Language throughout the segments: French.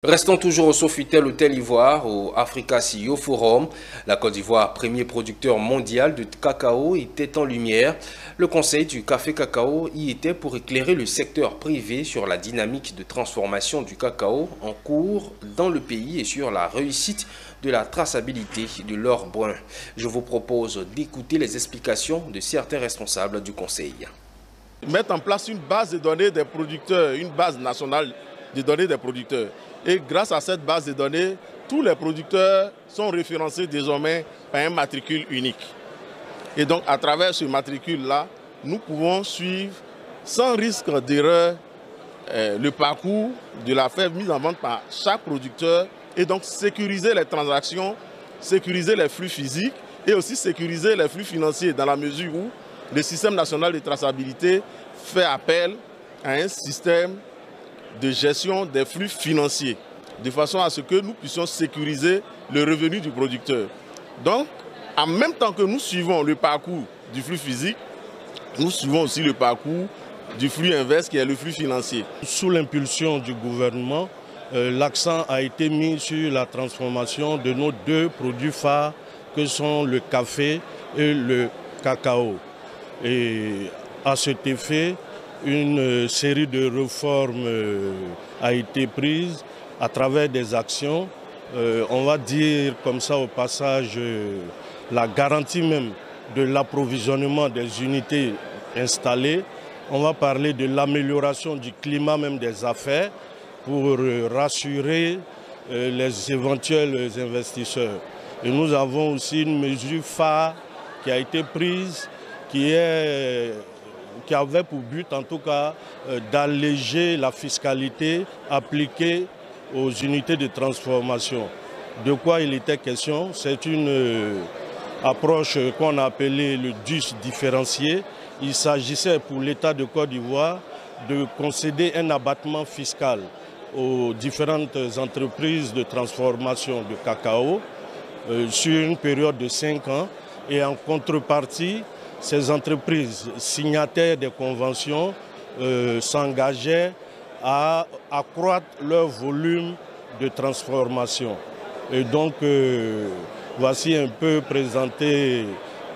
Restons toujours au Sofitel Hôtel Ivoire, au Africa CEO Forum. La Côte d'Ivoire, premier producteur mondial de cacao, était en lumière. Le conseil du café cacao y était pour éclairer le secteur privé sur la dynamique de transformation du cacao en cours dans le pays et sur la réussite de la traçabilité de l'or brun. Je vous propose d'écouter les explications de certains responsables du conseil. Mettre en place une base de données des producteurs, une base nationale de données des producteurs. Et grâce à cette base de données, tous les producteurs sont référencés désormais par un matricule unique. Et donc à travers ce matricule-là, nous pouvons suivre sans risque d'erreur le parcours de la fève mise en vente par chaque producteur et donc sécuriser les transactions, sécuriser les flux physiques et aussi sécuriser les flux financiers dans la mesure où le système national de traçabilité fait appel à un système de gestion des flux financiers, de façon à ce que nous puissions sécuriser le revenu du producteur. Donc, en même temps que nous suivons le parcours du flux physique, nous suivons aussi le parcours du flux inverse qui est le flux financier. Sous l'impulsion du gouvernement, l'accent a été mis sur la transformation de nos deux produits phares que sont le café et le cacao. Et à cet effet, une série de réformes a été prise à travers des actions. On va dire comme ça au passage la garantie même de l'approvisionnement des unités installées. On va parler de l'amélioration du climat même des affaires pour rassurer les éventuels investisseurs. Et nous avons aussi une mesure phare qui a été prise qui avait pour but en tout cas d'alléger la fiscalité appliquée aux unités de transformation. De quoi il était question? C'est une approche qu'on a appelée le DUS différencié. Il s'agissait pour l'État de Côte d'Ivoire de concéder un abattement fiscal aux différentes entreprises de transformation de cacao sur une période de 5 ans et en contrepartie, ces entreprises signataires des conventions s'engageaient à accroître leur volume de transformation. Et donc, voici un peu présenté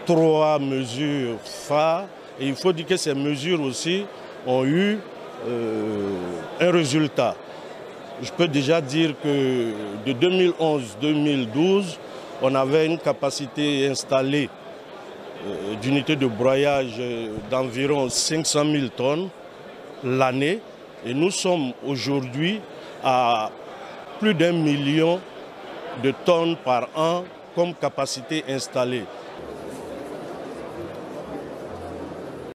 3 mesures phares. Et il faut dire que ces mesures aussi ont eu un résultat. Je peux déjà dire que de 2011-2012, on avait une capacité installée d'unités de broyage d'environ 500 000 tonnes l'année. Et nous sommes aujourd'hui à plus d'1 million de tonnes par an comme capacité installée.